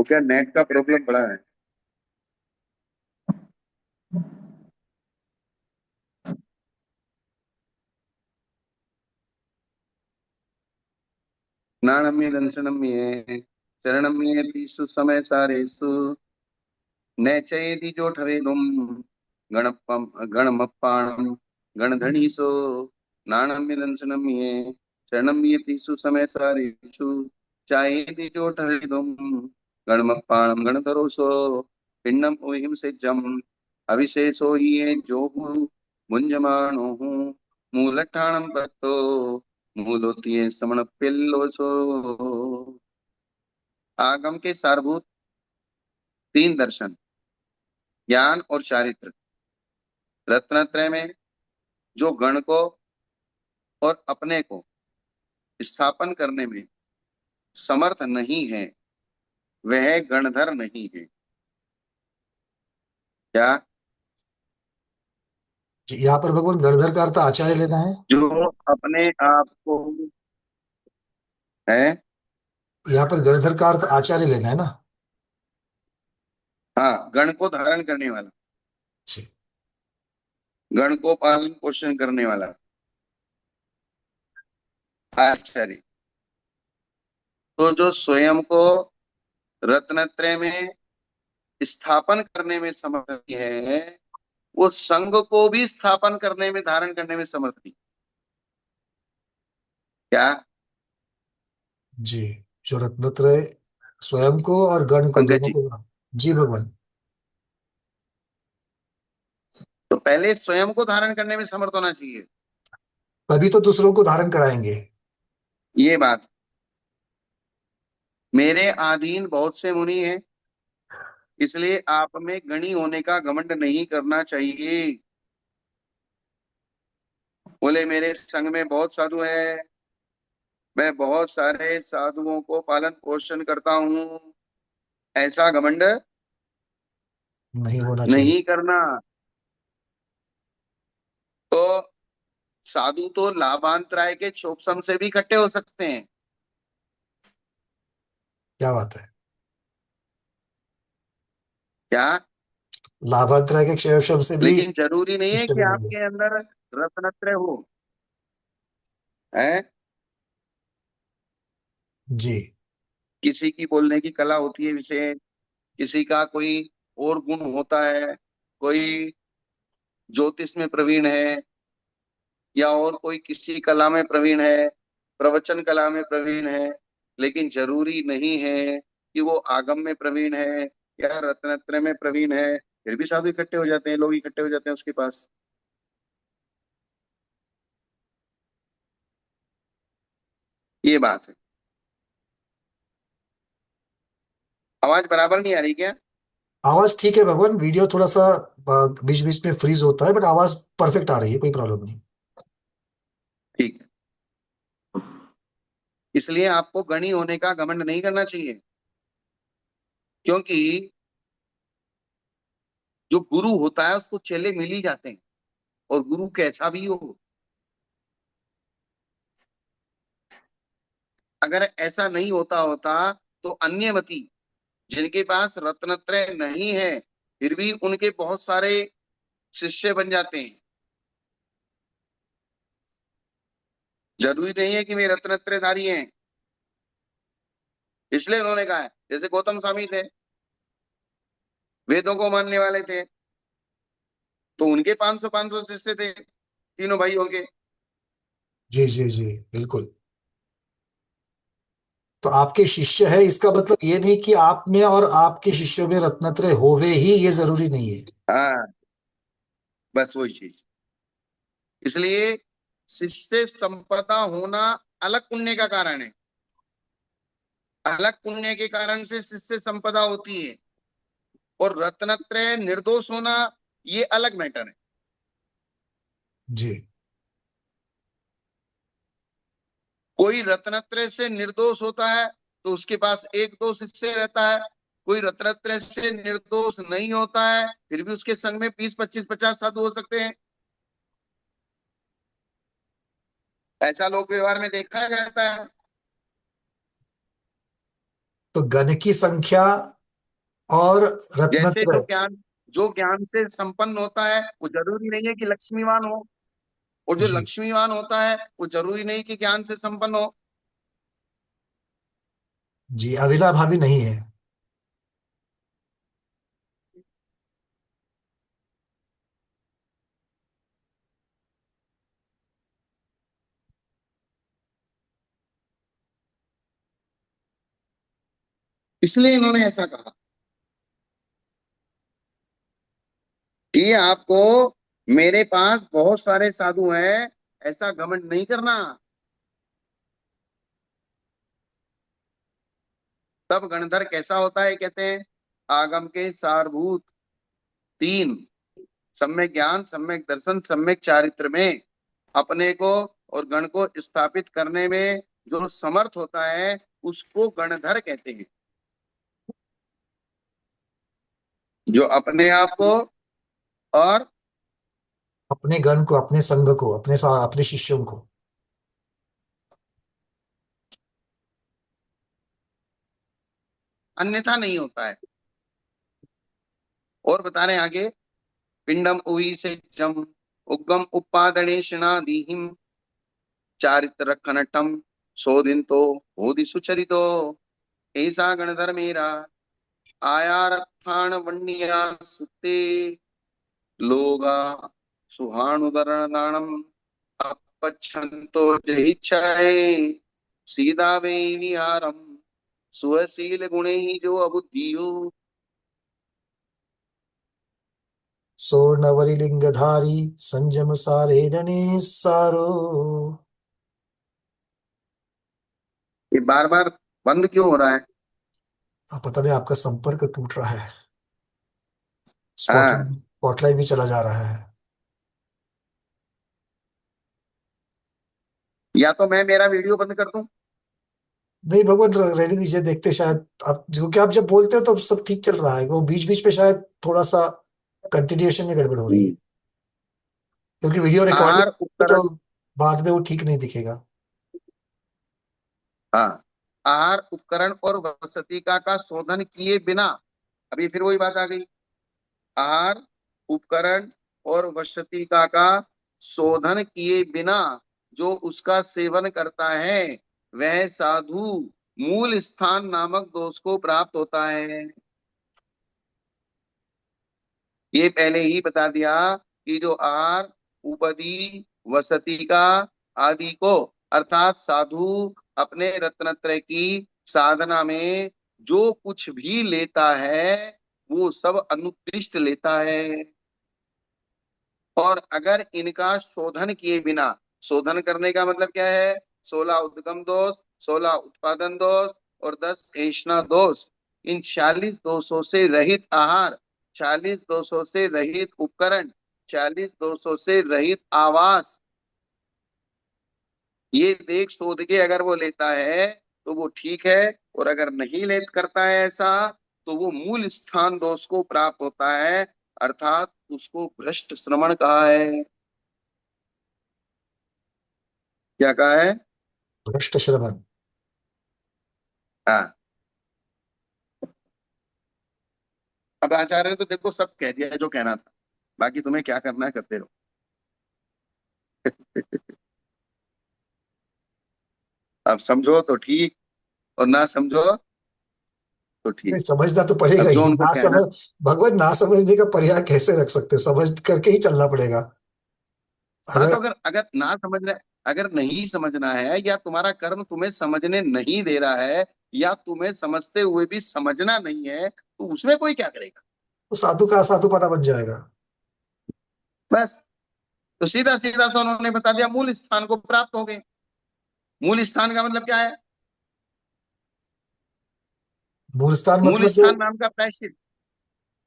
वो क्या नेट का प्रॉब्लम बड़ा है। नाणम्य दंशनम्य शरणम्येतीषु समय सारेषु नैचयेति जोठवेदुम गणपम गणमप्पाणम गणधणीसो नाणम्य दंशनम्ये शरणम्येतीषु समय सारेषु चायेति जोठवेदुम गणमप्पाणम गणधरोसो पिंडम ओहिम सेज्जम अविशेषो ये जोगु भुंजमानो मूलठाणम भक्तो मूलोत्ये समण पिल्लोसो। आगम के सारभूत तीन दर्शन, ज्ञान और चारित्र, रत्नत्रय में जो गण को और अपने को स्थापन करने में समर्थ नहीं है वह गणधर नहीं है। क्या? यहाँ पर भगवान गणधर का अर्थ आचार्य लेना है। जो अपने आप को है। यहाँ पर गणधर का अर्थ आचार्य लेना है ना। हाँ, गण को धारण करने वाला, जी। गण को पालन पोषण करने वाला आचार्य। तो जो स्वयं को रत्नत्रय में स्थापन करने में समर्थ है वो संघ को भी स्थापन करने में धारण करने में समर्थ नहीं। क्या? जी। जो रत्नत्रय स्वयं को और गण को पंकज दोनों जी, को। जी भगवान। तो पहले स्वयं को धारण करने में समर्थ होना चाहिए। तभी तो दूसरों को धारण कराएंगे। ये बात, मेरे अधीन बहुत से मुनि हैं, इसलिए आप में गणी होने का घमंड नहीं करना चाहिए। बोले मेरे संग में बहुत साधु हैं, मैं बहुत सारे साधुओं को पालन पोषण करता हूँ, ऐसा घमंड नहीं होना चाहिए। नहीं करना। तो साधु तो लाभांतराय के क्षोभसम से भी इकट्ठे हो सकते हैं। क्या बात है। क्या? लाभांतराय के क्षय शब्द से भी लेकिन जरूरी नहीं है इष्ट कि मिलेंगे। आपके अंदर रत्नत्रय हो। है? जी। किसी की बोलने की कला होती है विशेष, किसी का कोई और गुण होता है, कोई ज्योतिष में प्रवीण है या और कोई किसी कला में प्रवीण है, प्रवचन कला में प्रवीण है, लेकिन जरूरी नहीं है कि वो आगम में प्रवीण है या रत्नत्रय में प्रवीण है। फिर भी साधु इकट्ठे हो जाते हैं, लोग इकट्ठे हो जाते हैं उसके पास। ये बात है। आवाज बराबर नहीं आ रही क्या? आवाज ठीक है भगवान, वीडियो थोड़ा सा बीच बीच में फ्रीज होता है, बट आवाज परफेक्ट आ रही है, कोई प्रॉब्लम नहीं। ठीक है। इसलिए आपको गणी होने का घमंड नहीं करना चाहिए, क्योंकि जो गुरु होता है उसको चेले मिल ही जाते हैं, और गुरु कैसा भी हो। अगर ऐसा नहीं होता होता तो अन्यमति जिनके पास रत्नत्रय नहीं है फिर भी उनके बहुत सारे शिष्य बन जाते हैं। जरूरी नहीं है कि वे रत्नत्रयधारी हैं। इसलिए उन्होंने कहा है, जैसे गौतम स्वामी थे, वेदों को मानने वाले थे, तो उनके 500 शिष्य थे, तीनों भाइयों के। जी जी जी। बिल्कुल। तो आपके शिष्य है इसका मतलब ये नहीं कि आप में और आपके शिष्यों में रत्नत्रय होवे ही, ये जरूरी नहीं है। हाँ, बस वही चीज। इसलिए शिष्य संपदा होना अलग पुण्य का कारण है, अलग पुण्य के कारण से शिष्य संपदा होती है। और रत्नत्रय निर्दोष होना ये अलग मैटर है। जी कोई रत्नत्रय से निर्दोष होता है तो उसके पास एक दो शिष्य रहता है, कोई रत्नत्रय से निर्दोष नहीं होता है फिर भी उसके संग में 20 25 50 साधु हो सकते हैं। ऐसा लोक व्यवहार में देखा जाता है। तो तो गण की संख्या और जैसे रत्नत्रय। जो ज्ञान से संपन्न होता है वो जरूरी नहीं है कि लक्ष्मीवान हो, और जो जी। लक्ष्मीवान होता है वो जरूरी नहीं कि ज्ञान से संपन्न हो। जी, अविनाभावी नहीं है। इसलिए इन्होंने ऐसा कहा कि आपको मेरे पास बहुत सारे साधु हैं, ऐसा घमंड नहीं करना। तब गणधर कैसा होता है कहते हैं, आगम के सारभूत तीन, सम्यक ज्ञान, सम्यक दर्शन, सम्यक चारित्र में अपने को और गण को स्थापित करने में जो समर्थ होता है उसको गणधर कहते हैं। जो अपने आप को और अपने गण को, अपने संघ को, अपने शिष्यों को। अन्यथा नहीं होता है। और बता रहे हैं आगे, पिंडम उई से जम उगम उपादने दीहिम चारित्र खनटम शोधिन तो होदि सुचरितो, ऐसा गणधर मेरा आया रत्थान वन्निया सुते लोगा सुहानुदरणदानम अपच्छन्तो जहिच्छाए सीधा वे विहारम सुशील गुणे ही जो अबुद्धियो। सो नवरी लिंगधारी संजम सारे रणे सारो। ये बार बार बंद क्यों हो रहा है? अब पता नहीं, आपका संपर्क टूट रहा है। हाँ, स्पॉटलाइट भी चला जा रहा है। या तो मैं मेरा वीडियो बंद कर दूं। नहीं भगवान, रहने दीजिए, देखते शायद। आप जो कि आप जब बोलते हो तो सब ठीक चल रहा है, वो बीच बीच पे शायद थोड़ा सा कंटिन्यूएशन में गड़बड़ हो रही है। क्योंकि वीडियो आहार रिकॉर्डिंग तो उपकरण, बाद में वो ठीक नहीं दिखेगा। हाँ, आहार उपकरण और वसतिका का शोधन किए बिना, अभी फिर वही बात आ गई, आहार उपकरण और वसतिका का शोधन किए बिना जो उसका सेवन करता है वह साधु मूल स्थान नामक दोष को प्राप्त होता है। ये पहले ही बता दिया कि जो आहार उपदी वसति का आदि को, अर्थात साधु अपने रत्नत्रय की साधना में जो कुछ भी लेता है वो सब अनुकृष्ट लेता है। और अगर इनका शोधन किए बिना, शोधन करने का मतलब क्या है, 16 उद्गम दोष, 16 उत्पादन दोष और 10 ऐष्णा दोष, इन 40 दोषों से रहित आहार, 40 दोषों से रहित उपकरण, 40 दोषों से रहित आवास, ये देख शोध के अगर वो लेता है तो वो ठीक है। और अगर नहीं ले करता है ऐसा तो वो मूल स्थान दोष को प्राप्त होता है, अर्थात उसको भ्रष्ट श्रवण कहा है। क्या कहा है? भ्रष्ट श्रवण। हाँ। अब आचार्य ने तो देखो सब कह दिया है जो कहना था, बाकी तुम्हें क्या करना है करते रहो। अब समझो तो ठीक, और ना समझो तो नहीं, ठीक। समझना तो पड़ेगा अब जो ही, उनको ना कहना, समझ। भगवान, ना समझने का पर्याय कैसे रख सकते हैं? समझ करके ही चलना पड़ेगा। हाँ अगर तो अगर अगर ना समझ रहे, अगर नहीं समझना है या तुम्हारा कर्म तुम्हें समझने नहीं दे रहा है या तुम्हें समझते हुए भी समझना नहीं है तो उसमें कोई क्या करेगा? तो साधु का असाधु पना बन जाएगा। बस। तो सीधा सीधा तो उन्होंने बता दिया मूल स्थान को प्राप्त हो गए। मूल स्थान का मतलब क्या है? मूल स्थान मूल मतलब जो। स्थान नाम का प्रायश्चित,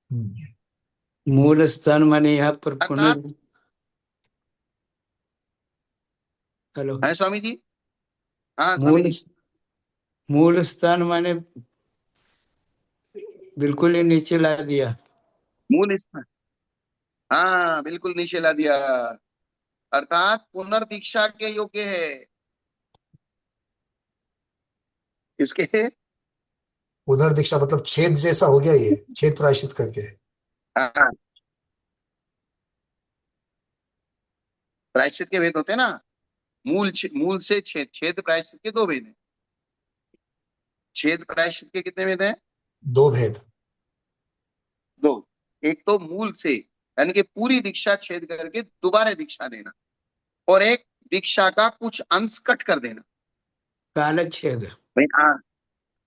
हम्म। मूल स्थान माने यहाँ पर अर्थात, हेलो। है स्वामी जी। हाँ स्वामी मूल जी। मूल स्थान माने बिल्कुल ही नीचे ला दिया। मूल स्थान, हाँ बिल्कुल नीचे ला दिया, अर्थात पुनर्दीक्षा के योग्य है। किसके? पुनर्दीक्षा मतलब छेद जैसा हो गया, ये छेद प्रायश्चित करके। हाँ, प्रायश्चित के भेद होते हैं ना, मूल से छेद, छेद प्रायश्चित के दो भेद हैं। छेद प्रायश्चित के कितने भेद हैं? दो भेद। दो। एक तो मूल से, यानी कि पूरी दीक्षा छेद करके दोबारा दीक्षा देना, और एक दीक्षा का कुछ अंश कट कर देना। कालच्छेद। भाई हाँ।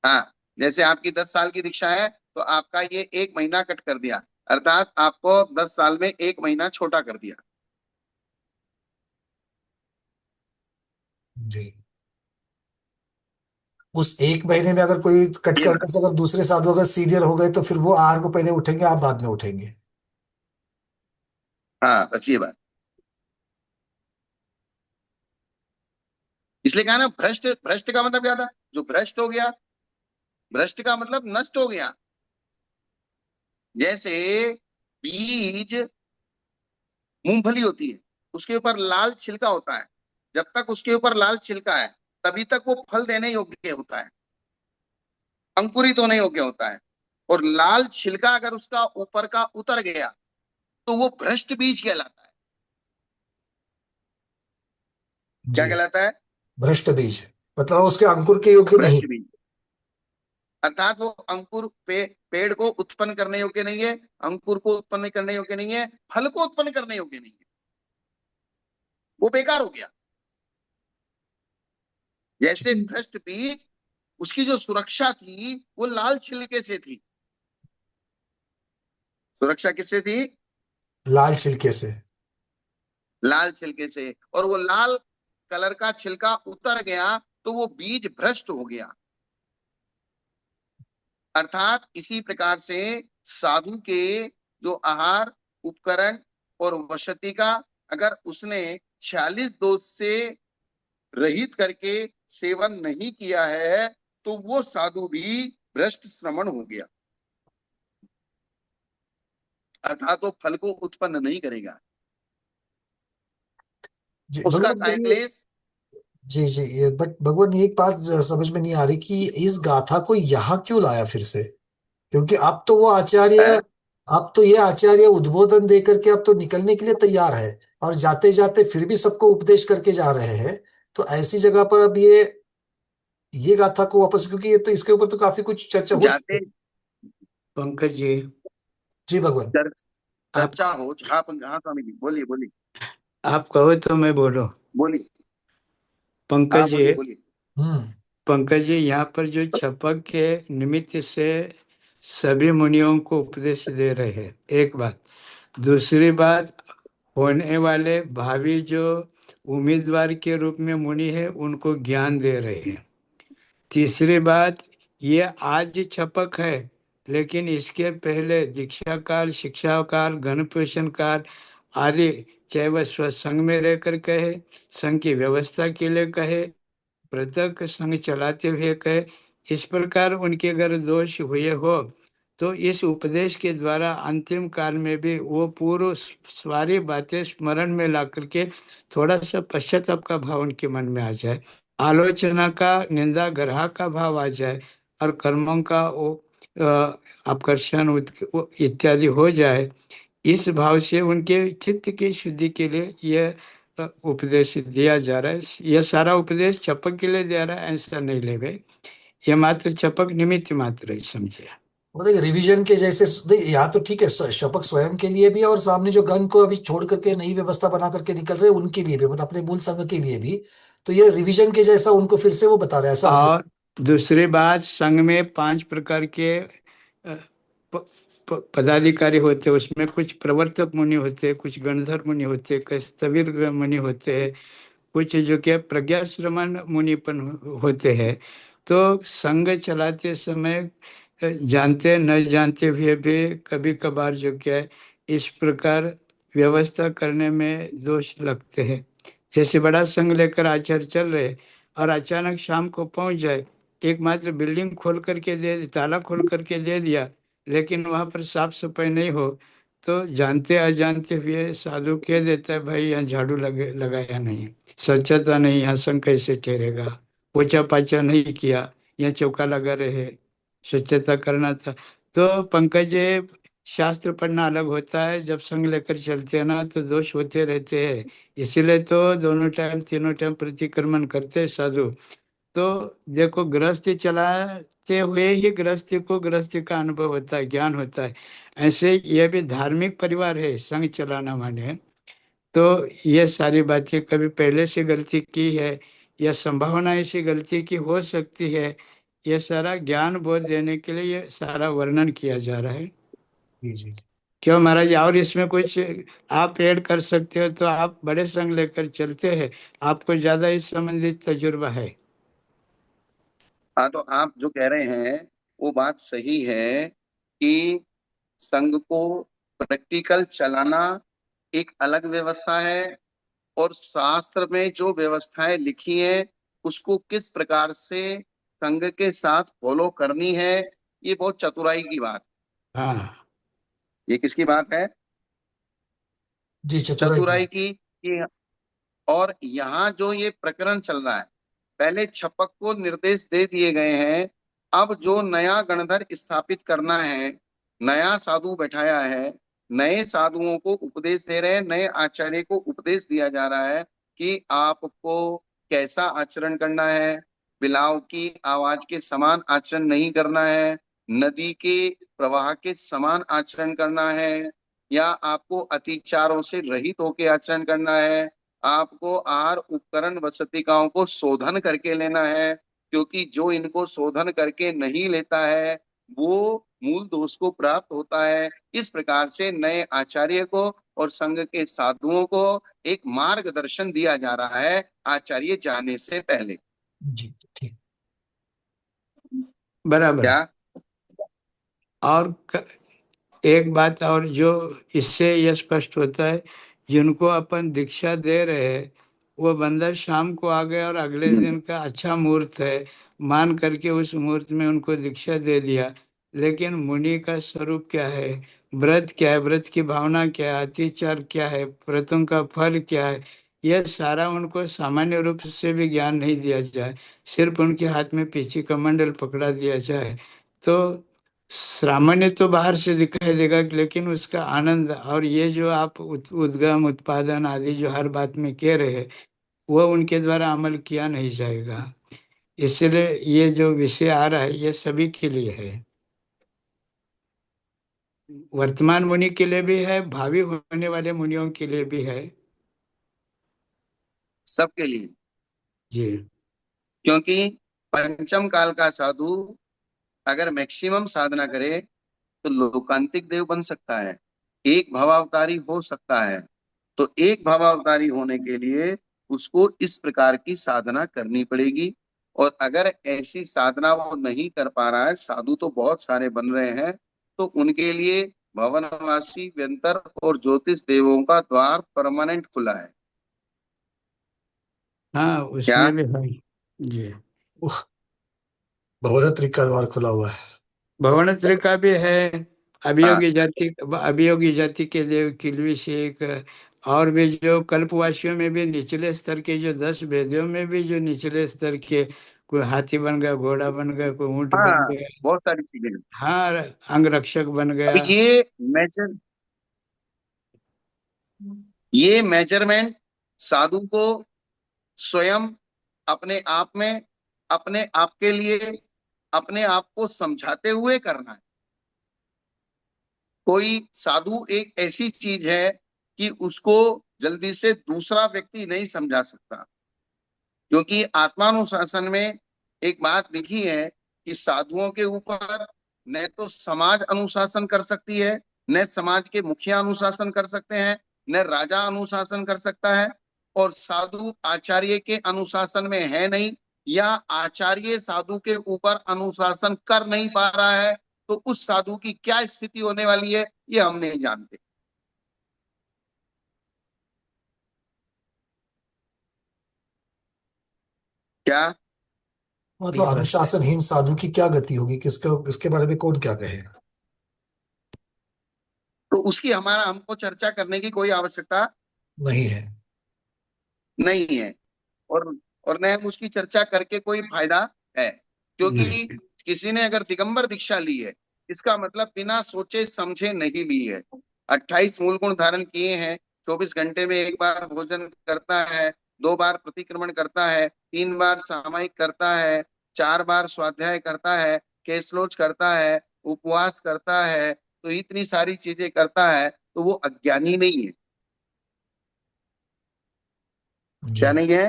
हाँ, जैसे आपकी 10 साल की दीक्षा है, तो आपका ये 1 महीना कट कर दिया, अर्थात आपको 10 साल में 1 महीना छोटा कर दिया। जी। उस एक महीने में अगर कोई कट ये करने बात। से अगर दूसरे साधु अगर सीनियर हो गए तो फिर वो आहार को पहले उठेंगे, आप बाद में उठेंगे। हाँ, बस ये बात। इसलिए कहा ना, भ्रष्ट, भ्रष्ट का मतलब क्या था? जो भ्रष्ट हो गया, भ्रष्ट का मतलब नष्ट हो गया। जैसे बीज, मूंगफली होती है, उसके ऊपर लाल छिलका होता है। जब तक उसके ऊपर लाल छिलका है, तभी तक वो फल देने योग्य होता है, अंकुरित होने योग्य होता है। और लाल छिलका अगर उसका ऊपर का उतर गया, तो वो भ्रष्ट बीज कहलाता है। क्या जी। कहलाता है? भ्रष्ट बीज मतलब उसके अंकुर के योग्य नहीं। भ्रष्ट बीज, अर्थात वो अंकुर पेड़ को उत्पन्न करने योग्य नहीं है, अंकुर को उत्पन्न करने योग्य नहीं है, फल को उत्पन्न करने योग्य नहीं है, वो बेकार हो गया। जैसे जी। भ्रष्ट बीज, उसकी जो सुरक्षा थी वो लाल छिलके से थी। सुरक्षा किससे थी? लाल छिलके से। लाल छिलके से। और वो लाल कलर का छिलका उतर गया, तो वो बीज भ्रष्ट हो गया। अर्थात इसी प्रकार से साधु के जो आहार, उपकरण और वसति का, अगर उसने 46 दोष से रहित करके सेवन नहीं किया है, तो वो साधु भी भ्रष्ट श्रमण हो गया, अर्थात वो फल को उत्पन्न नहीं करेगा। जी उसका भगवान काय ये। क्लेश। जी जी, ये बट भगवान ये एक बात समझ में नहीं आ रही कि इस गाथा को यहाँ क्यों लाया फिर से। क्योंकि अब तो वो आचार्य, है। अब तो ये आचार्य उद्बोधन दे करके अब तो निकलने के लिए तैयार है, और जाते जाते फिर भी सबको उपदेश करके जा रहे हैं। तो ऐसी जगह पर अब ये गाथा को वापस, क्योंकि ये तो इसके ऊपर तो काफी कुछ चर्चा हो चुकी जाते है। पंकज जी, जी भगवान। चर, आप चर्चा हो, आप, हाँ स्वामी जी, बोलिए बोलिए। आप कहो तो मैं बोलूं। बोलिए। हाँ, पंकज जी, बोलिए बोलिए। हम्म। पंकज जी, यहाँ पर जो छपक के निमित्त से सभी मुनियों को उपदेश दे रहे हैं, एक बात। दूसरी बात, होने वाले भावी जो उम्मीदवार के रूप में मुनि है उनको ज्ञान दे रहे हैं। तीसरी बात, ये आज छपक है, लेकिन इसके पहले दीक्षा काल, शिक्षा काल, घन पोषण काल आदि, चाहे वह स्वसंग में रहकर कहे, संघ की व्यवस्था के लिए कहे, पृथक संग चलाते हुए कहे, इस प्रकार उनके अगर दोष हुए हो, तो इस उपदेश के द्वारा अंतिम काल में भी वो पूर्व सारी बातें स्मरण में ला करके थोड़ा सा पश्चाताप का भाव उनके मन में आ जाए, आलोचना का, निंदा ग्रह का भाव आ जाए, और कर्मों का वो आकर्षण इत्यादि हो जाए। इस भाव से उनके चित्त की शुद्धि के लिए यह उपदेश दिया जा रहा है। यह सारा उपदेश छपक के लिए दिया रहा है, ऐसा नहीं ले गए। यह मात्र छपक निमित्त मात्र है, समझे। वो देखिए रिवीजन के जैसे देखिए, यहाँ तो ठीक है, शपथ स्वयं के लिए भी और सामने जो गण को अभी छोड़ करके नई व्यवस्था बना करके निकल रहे हैं उनके लिए भी, मतलब अपने मूल संघ के लिए भी। तो ये रिवीजन के जैसा उनको फिर से वो बता रहा है, ऐसा मतलब। और दूसरी बात, संघ में 5 प्रकार के पदाधिकारी होते हैं। उसमें कुछ प्रवर्तक मुनि होते हैं, कुछ गणधर मुनि होते हैं, कुछ स्थविर मुनि होते हैं, कुछ जो कि प्रज्ञा श्रमण मुनिपन होते हैं। तो संघ चलाते समय जानते न जानते हुए भी कभी कभार जो क्या है, इस प्रकार व्यवस्था करने में दोष लगते हैं। जैसे बड़ा संघ लेकर आचार्य चल रहे, और अचानक शाम को पहुंच जाए, एकमात्र बिल्डिंग खोल करके दे, ताला खोल करके दे दिया, लेकिन वहां पर साफ सफाई नहीं हो, तो जानते अजानते हुए साधु कह देता है, भाई यहाँ झाड़ू लगाया नहीं, स्वच्छता नहीं, यहाँ संघ कैसे ठहरेगा, पोछा पाछा नहीं किया, यहाँ चौका लगा रहे, स्वच्छता करना था। तो पंकज जी, शास्त्र पढ़ना अलग होता है, जब संग लेकर चलते हैं ना तो दोष होते रहते हैं। इसीलिए तो दोनों टाइम तीनों टाइम प्रतिक्रमण करते हैं साधु। तो देखो, गृहस्थी चलाते हुए ही गृहस्थी को गृहस्थी का अनुभव होता है, ज्ञान होता है। ऐसे ये भी धार्मिक परिवार है, संग चलाना माने। तो ये सारी बातें कभी पहले से गलती की है या संभावना ऐसी गलती की हो सकती है, ये सारा ज्ञान बोध देने के लिए ये सारा वर्णन किया जा रहा है। जी जी। क्यों महाराज, और इसमें कुछ आप ऐड कर सकते हो तो आप बड़े संग लेकर चलते हैं, आपको ज्यादा इस संबंधित तजुर्बा है। हाँ, तो आप जो कह रहे हैं वो बात सही है कि संघ को प्रैक्टिकल चलाना एक अलग व्यवस्था है, और शास्त्र में जो व्यवस्थाएं लिखी हैं उसको किस प्रकार से संघ के साथ फॉलो करनी है, ये बहुत चतुराई की बात। हाँ। ये किसकी बात है? जी, चतुराई की। चतुराई की कि और यहाँ जो ये प्रकरण चल रहा है, पहले छपक को निर्देश दे दिए गए हैं। अब जो नया गणधर स्थापित करना है, नया साधु बैठाया है, नए साधुओं को उपदेश दे रहे हैं, नए आचार्य को उपदेश दिया जा रहा है कि आपको कैसा आचरण करना है। बिलाव की आवाज के समान आचरण नहीं करना है, नदी के प्रवाह के समान आचरण करना है, या आपको अतिचारों से रहित होकर आचरण करना है। आपको आहार उपकरण वसतिकाओं को शोधन करके लेना है, क्योंकि जो इनको शोधन करके नहीं लेता है वो मूल दोष को प्राप्त होता है। इस प्रकार से नए आचार्य को और संघ के साधुओं को एक मार्गदर्शन दिया जा रहा है आचार्य जाने से पहले। जी ठीक। बराबर। क्या? और एक बात और जो इससे यह स्पष्ट होता है, जिनको अपन दीक्षा दे रहे हैं वो बंदा शाम को आ गया और अगले दिन का अच्छा मुहूर्त है मान करके उस मुहूर्त में उनको दीक्षा दे दिया, लेकिन मुनि का स्वरूप क्या है, व्रत क्या है, व्रत की भावना क्या है, अतिचार क्या है, व्रतों का फल क्या है, यह सारा उनको सामान्य रूप से भी ज्ञान नहीं दिया जाए, सिर्फ उनके हाथ में पीछे कमंडल पकड़ा दिया जाए तो सामान्य तो बाहर से दिखाई देगा, लेकिन उसका आनंद और ये जो आप उद्गम उत्पादन आदि जो हर बात में कह रहे हैं वो उनके द्वारा अमल किया नहीं जाएगा। इसलिए ये जो विषय आ रहा है ये सभी के लिए है, वर्तमान मुनि के लिए भी है, भावी होने वाले मुनियों के लिए भी है। सबके लिए। जी। क्योंकि पंचम काल का साधु अगर मैक्सिमम साधना करे तो लोकांतिक देव बन सकता है, एक भवावतारी हो सकता है। तो एक भवावतारी होने के लिए उसको इस प्रकार की साधना करनी पड़ेगी। और अगर ऐसी साधना वो नहीं कर पा रहा है, साधु तो बहुत सारे बन रहे हैं, तो उनके लिए भवनवासी व्यंतर और ज्योतिष देवों का द्वार परमानेंट खुला है। हाँ, क्या? उसमें भी है। जी। उह, बहुरत्रिक का द्वार खुला हुआ है। भवनत्र का भी है। हाँ, अभियोगी जाति के लिए किलविषेक, और भी जो कल्पवासियों में भी निचले स्तर के जो 10 वेदियों में भी जो निचले स्तर के, कोई हाथी बन गया, घोड़ा बन गया, कोई ऊंट बन हाँ, गया। बहुत सारी चीजें हैं। हाँ, अंगरक्षक बन अब गया। मेजर ये मेजरमेंट साधु को स्वयं अपने आप में, अपने आप के लिए, अपने आप को समझाते हुए करना है। कोई साधु एक ऐसी चीज है कि उसको जल्दी से दूसरा व्यक्ति नहीं समझा सकता, क्योंकि आत्मानुशासन में एक बात लिखी है कि साधुओं के ऊपर न तो समाज अनुशासन कर सकती है, न समाज के मुखिया अनुशासन कर सकते हैं, न राजा अनुशासन कर सकता है। और साधु आचार्य के अनुशासन में है नहीं, या आचार्य साधु के ऊपर अनुशासन कर नहीं पा रहा है, तो उस साधु की क्या स्थिति होने वाली है ये हम नहीं जानते। क्या? मतलब ठीक बात है। अनुशासनहीन साधु की क्या गति होगी, किसका, इसके बारे में कौन क्या कहेगा। तो उसकी हमारा हमको चर्चा करने की कोई आवश्यकता नहीं है। नहीं है। और और न हम उसकी चर्चा करके कोई फायदा है, क्योंकि नहीं। किसी ने अगर दिगंबर दीक्षा ली है, इसका मतलब बिना सोचे समझे नहीं ली है। 28 मूल गुण धारण किए हैं, 24 घंटे में एक बार भोजन करता है, 2 बार प्रतिक्रमण करता है, 3 बार सामायिक करता है, 4 बार स्वाध्याय करता है, केसलोच करता है, उपवास करता है, तो इतनी सारी चीजें करता है, तो वो अज्ञानी नहीं है। जी। क्या नहीं है?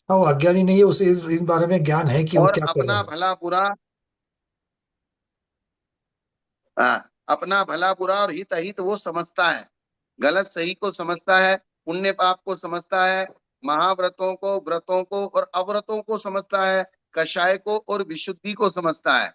हाँ, वो अज्ञानी नहीं है, उसे इस बारे में ज्ञान है कि वो और क्या कर रहा अपना है। भला बुरा, हाँ, अपना भला बुरा और हित अहित वो समझता है, गलत सही को समझता है, पुण्य पाप को समझता है, महाव्रतों को, व्रतों को और अव्रतों को समझता है, कषाय को और विशुद्धि को समझता है,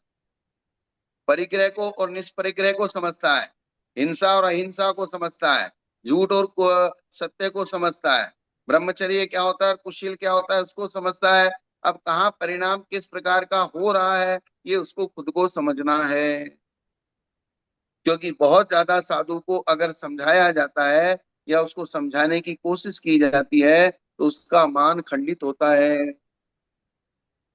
परिग्रह को और निष्परिग्रह को समझता है, हिंसा और अहिंसा को समझता है, झूठ और सत्य को समझता है, ब्रह्मचर्य क्या होता है, कुशील क्या होता है उसको समझता है। अब कहाँ परिणाम किस प्रकार का हो रहा है, ये उसको खुद को समझना है। क्योंकि बहुत ज्यादा साधु को अगर समझाया जाता है या उसको समझाने की कोशिश की जाती है, तो उसका मान खंडित होता है,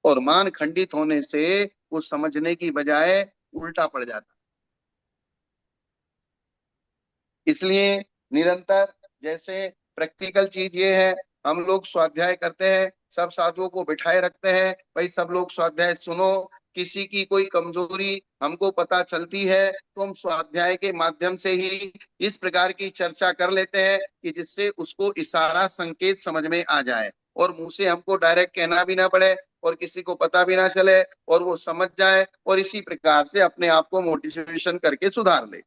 और मान खंडित होने से वो समझने की बजाय उल्टा पड़ जाता है। इसलिए निरंतर, जैसे प्रैक्टिकल चीज ये है, हम लोग स्वाध्याय करते हैं, सब साधुओं को बिठाए रखते हैं, भाई सब लोग स्वाध्याय सुनो। किसी की कोई कमजोरी हमको पता चलती है तो हम स्वाध्याय के माध्यम से ही इस प्रकार की चर्चा कर लेते हैं कि जिससे उसको इशारा संकेत समझ में आ जाए, और मुंह से हमको डायरेक्ट कहना भी ना पड़े, और किसी को पता भी ना चले, और वो समझ जाए, और इसी प्रकार से अपने आप को मोटिवेशन करके सुधार ले।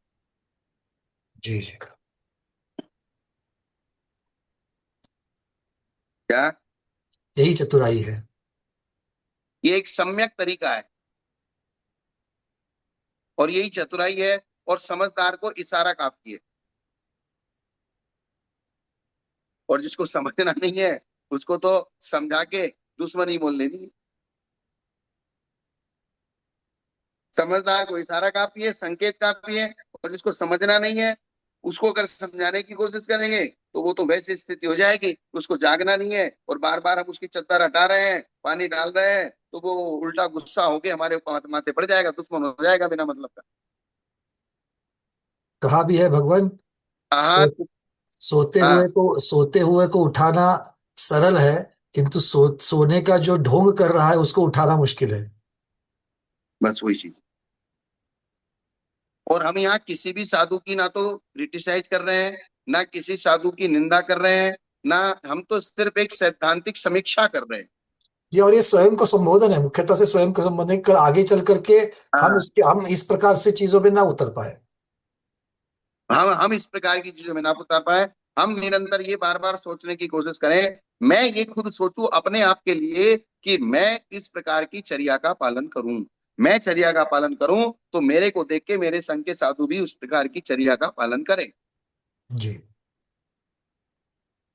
जी जी। क्या? यही चतुराई है। ये एक सम्यक तरीका है, और यही चतुराई है, और समझदार को इशारा काफी है, और जिसको समझना नहीं है उसको तो समझा के दुश्मनी बोल लेनी है। समझदार को इशारा काफी है, संकेत काफी है, और जिसको समझना नहीं है उसको अगर समझाने की कोशिश करेंगे तो वो तो वैसी स्थिति हो जाएगी, उसको जागना नहीं है, और बार बार हम उसकी चद्दर हटा रहे हैं, पानी डाल रहे हैं, तो वो उल्टा गुस्सा होके हमारे ऊपर माथे पड़ जाएगा, दुश्मन हो जाएगा बिना मतलब का। कहा भी है भगवान, आहार। सो, हाँ, सोते हुए को उठाना सरल है, किंतु सोने का जो ढोंग कर रहा है उसको उठाना मुश्किल है। बस वही चीज। और हम यहाँ किसी भी साधु की ना तो क्रिटिसाइज कर रहे हैं, ना किसी साधु की निंदा कर रहे हैं, ना, हम तो सिर्फ एक सैद्धांतिक समीक्षा कर रहे हैं। जी, और ये स्वयं को संबोधन है, मुख्यतः से स्वयं को संबोधन कर आगे चल करके हाँ, हम इस प्रकार से चीजों में ना उतर पाए। हम इस प्रकार की चीजों में ना उतर पाए। हम निरंतर ये बार बार सोचने की कोशिश करें, मैं ये खुद सोचूं अपने आप के लिए कि मैं इस प्रकार की चर्या का पालन करूं। मैं चर्या का पालन करूं तो मेरे को देख के मेरे संग के साधु भी उस प्रकार की चर्या का पालन करें। जी।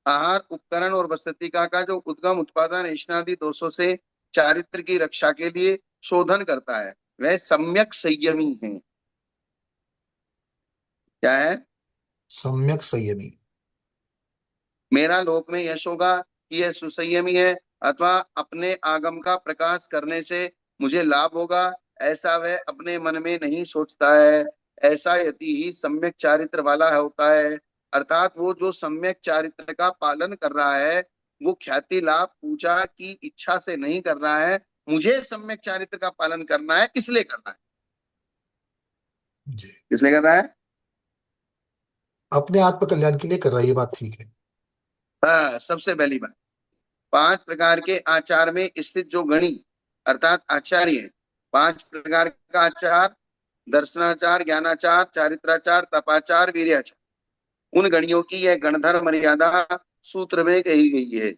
आहार, उपकरण और वसतिका का जो उद्गम, उत्पादन, स्नादि दोषों से चारित्र की रक्षा के लिए शोधन करता है, वह सम्यक संयमी है। क्या है? सम्यक संयमी। मेरा लोक में यश होगा कि यह सुसंयमी है, अथवा अपने आगम का प्रकाश करने से मुझे लाभ होगा, ऐसा वह अपने मन में नहीं सोचता है। ऐसा यति ही सम्यक चारित्र वाला होता है। अर्थात वो जो सम्यक चारित्र का पालन कर रहा है, वो ख्याति लाभ पूजा की इच्छा से नहीं कर रहा है, मुझे सम्यक चारित्र का पालन करना है इसलिए करना है। जी। इसलिए कर रहा है। अपने आत्म कल्याण के लिए कर रहा है, ये बात ठीक है। हाँ, सबसे पहली बात, 5 प्रकार के आचार में स्थित जो गणी अर्थात आचार्य है, 5 प्रकार का आचार, दर्शनाचार, ज्ञानाचार, चारित्राचार, तपाचार, वीर्याचार, उन गणियों की यह गणधर मर्यादा सूत्र में कही गई है।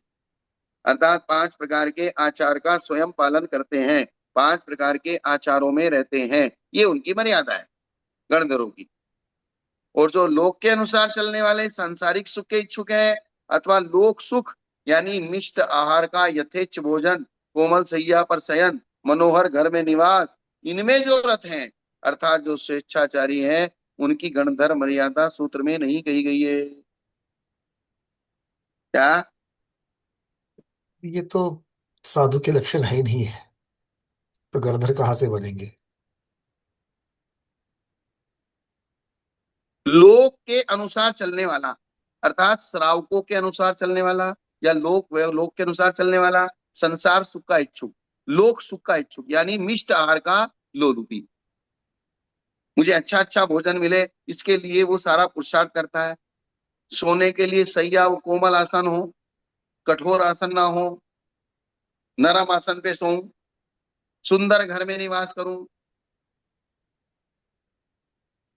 अर्थात 5 प्रकार के आचार का स्वयं पालन करते हैं, 5 प्रकार के आचारों में रहते हैं, ये उनकी मर्यादा है गणधरों की। और जो लोक के अनुसार चलने वाले सांसारिक सुख के इच्छुक हैं, अथवा लोक सुख यानी मिष्ट आहार का यथेच्छ भोजन, कोमल सैया पर शयन, मनोहर घर में निवास, इनमें जो रत हैं, अर्थात जो स्वेच्छाचारी हैं, उनकी गणधर मर्यादा सूत्र में नहीं कही गई है। क्या? ये तो साधु के लक्षण है ही नहीं है। तो गणधर कहाँ से बनेंगे? लोक के अनुसार चलने वाला, अर्थात श्रावकों के अनुसार चलने वाला, या लोक के अनुसार चलने वाला, संसार सुख का इच्छुक, लोक सुख का इच्छुक यानी मिष्ट आहार का लोलुपी। मुझे अच्छा अच्छा भोजन मिले, इसके लिए वो सारा पुरुषार्थ करता है। सोने के लिए सैया वो कोमल आसन हो, कठोर आसन ना हो, नरम आसन पे सोऊं, सुंदर घर में निवास करूं,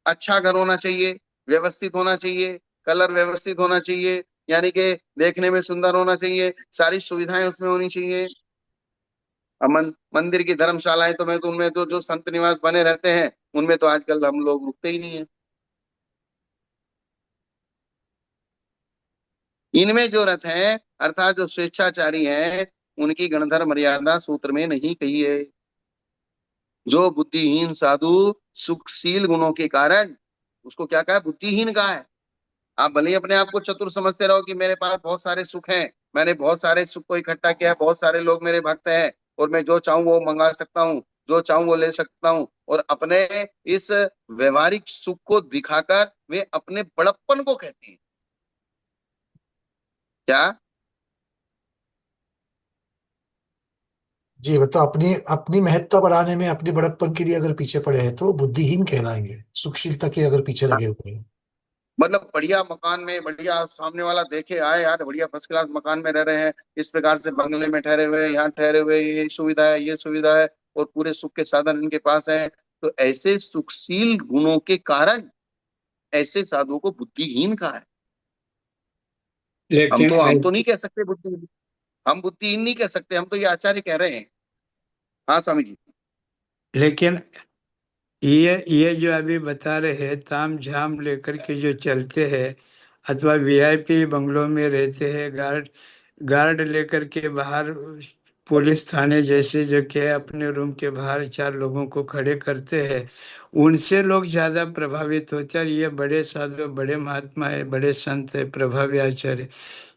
अच्छा घर होना चाहिए, व्यवस्थित होना चाहिए, कलर व्यवस्थित होना चाहिए, यानी कि देखने में सुंदर होना चाहिए, सारी सुविधाएं उसमें होनी चाहिए। अब मंदिर की धर्मशालाएं तो मैं तो उनमें तो जो संत निवास बने रहते हैं उनमें तो आजकल हम लोग रुकते ही नहीं है। इनमें जो रथ है, अर्थात जो स्वेच्छाचारी है, उनकी गणधर मर्यादा सूत्र में नहीं कही है। जो बुद्धिहीन साधु सुखशील गुणों के कारण, उसको क्या कहा है? बुद्धिहीन कहा है। आप भले ही अपने आप को चतुर समझते रहो कि मेरे पास बहुत सारे सुख हैं, मैंने बहुत सारे सुख को इकट्ठा किया है, बहुत सारे लोग मेरे भक्त हैं, और मैं जो चाहूं वो मंगा सकता हूँ, जो चाहूं वो ले सकता हूँ, और अपने इस व्यवहारिक सुख को दिखाकर वे अपने बड़प्पन को कहते हैं। क्या? जी, मतलब अपनी अपनी महत्ता बढ़ाने में, अपने बड़प्पन के लिए अगर पीछे पड़े हैं तो वो बुद्धिहीन कहलाएंगे, सुखशीलता के अगर पीछे लगे हुए हैं। मतलब बढ़िया मकान में, बढ़िया सामने वाला देखे आए यार बढ़िया फर्स्ट क्लास मकान में रह रहे हैं, इस प्रकार से बंगले में ठहरे हुए हैं, यहाँ ठहरे हुए हैं, ये सुविधा है, ये सुविधा है, और पूरे सुख के साधन इनके पास है, तो ऐसे सुखशील गुणों के कारण ऐसे साधुओं को बुद्धिहीन कहा है। हम लेकिन तो हम तो ऐसे नहीं कह सकते बुद्धिहीन, हम बुद्धिहीन नहीं कह सकते, हम तो ये आचार्य कह रहे हैं। हाँ स्वामी जी। लेकिन ये जो अभी बता रहे हैं, ताम झाम लेकर के जो चलते हैं, अथवा वीआईपी बंगलों में रहते हैं, गार्ड गार्ड लेकर के बाहर, पुलिस थाने जैसे जो कि अपने रूम के बाहर चार लोगों को खड़े करते हैं, उनसे लोग ज़्यादा प्रभावित होते हैं। और ये बड़े साधु, बड़े महात्मा है, बड़े संत है, प्रभावी आचार्य,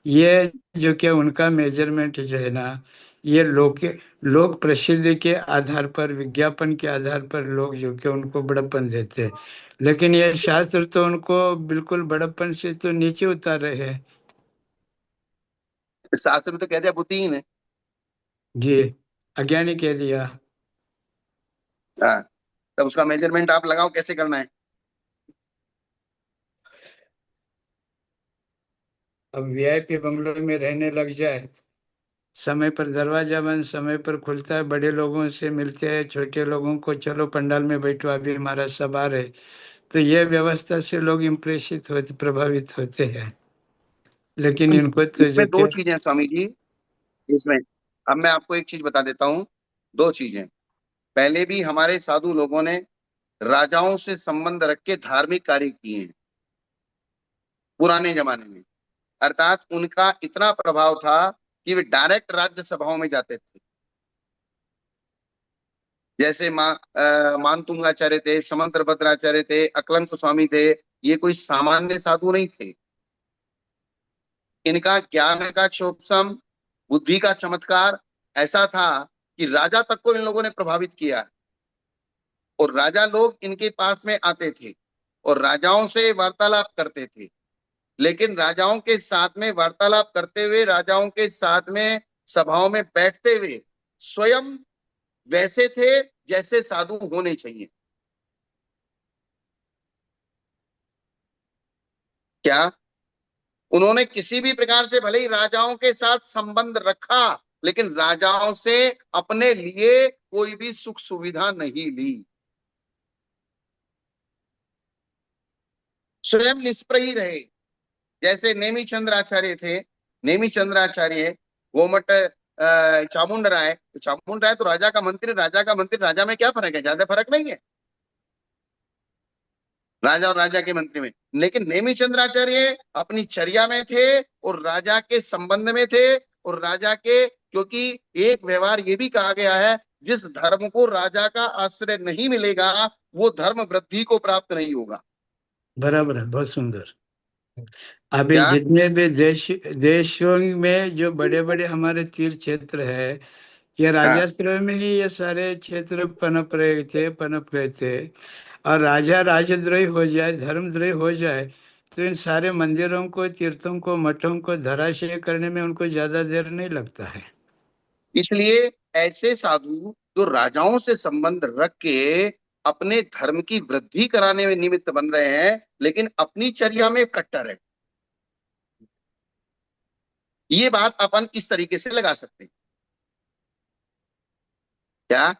ये जो कि उनका मेजरमेंट जो है ना, ये लोक प्रसिद्धि के आधार पर, विज्ञापन के आधार पर लोग जो कि उनको बड़प्पन देते हैं। लेकिन ये शास्त्र तो उनको बिल्कुल बड़प्पन से तो नीचे उतार रहे हैं। शास्त्र में तो कह दिया बुद्धिहीन है। जी, अज्ञानी कह दिया। हाँ, तब उसका मेजरमेंट आप लगाओ कैसे करना है। अब वीआईपी बंगलों में रहने लग जाए, समय पर दरवाजा बंद, समय पर खुलता है, बड़े लोगों से मिलते हैं, छोटे लोगों को चलो पंडाल में बैठो अभी हमारा सब आ रहे, तो ये व्यवस्था से लोग इम्प्रेसित होते, प्रभावित होते हैं। लेकिन इनको तो जो इसमें दो क्या। चीजें हैं स्वामी जी। इसमें अब मैं आपको एक चीज बता देता हूँ। दो चीजें, पहले भी हमारे साधु लोगों ने राजाओं से संबंध रख के धार्मिक कार्य किए हैं पुराने जमाने में। अर्थात उनका इतना प्रभाव था कि वे डायरेक्ट राज्य सभाओं में जाते थे। जैसे मानतुंगाचार्य थे, समंत्र भद्राचार्य थे, अकलंक स्वामी थे, ये कोई सामान्य साधु नहीं थे। इनका ज्ञान का क्षोभसम, बुद्धि का चमत्कार ऐसा था कि राजा तक को इन लोगों ने प्रभावित किया। और राजा लोग इनके पास में आते थे और राजाओं से वार्तालाप करते थे। लेकिन राजाओं के साथ में वार्तालाप करते हुए, राजाओं के साथ में सभाओं में बैठते हुए स्वयं वैसे थे जैसे साधु होने चाहिए। क्या? उन्होंने किसी भी प्रकार से भले ही राजाओं के साथ संबंध रखा, लेकिन राजाओं से अपने लिए कोई भी सुख सुविधा नहीं ली। स्वयं निष्प्रही रहे। जैसे नेमी चंद्राचार्य थे। नेमी चंद्राचार्य गोमट चामुंड राय, तो चामुंड राय तो राजा का मंत्री, राजा का मंत्री, राजा में क्या फर्क है? ज्यादा फर्क नहीं है राजा और राजा के मंत्री में। लेकिन नेमी चंद्राचार्य अपनी चर्या में थे और राजा के संबंध में थे। और राजा के, क्योंकि एक व्यवहार ये भी कहा गया है, जिस धर्म को राजा का आश्रय नहीं मिलेगा वो धर्म वृद्धि को प्राप्त नहीं होगा। बराबर है, बहुत सुंदर। अभी क्या? जितने भी देशों में जो बड़े बड़े हमारे तीर्थ क्षेत्र है, ये हाँ, राजाश्रय में ही ये सारे क्षेत्र पनप रहे थे। और राजा राजद्रोही हो जाए, धर्मद्रोही हो जाए, तो इन सारे मंदिरों को, तीर्थों को, मठों को धराशायी करने में उनको ज्यादा देर नहीं लगता है। इसलिए ऐसे साधु जो राजाओं से संबंध रख के अपने धर्म की वृद्धि कराने में निमित्त बन रहे हैं, लेकिन अपनी चर्या में कट्टर है, ये बात अपन इस तरीके से लगा सकते हैं क्या?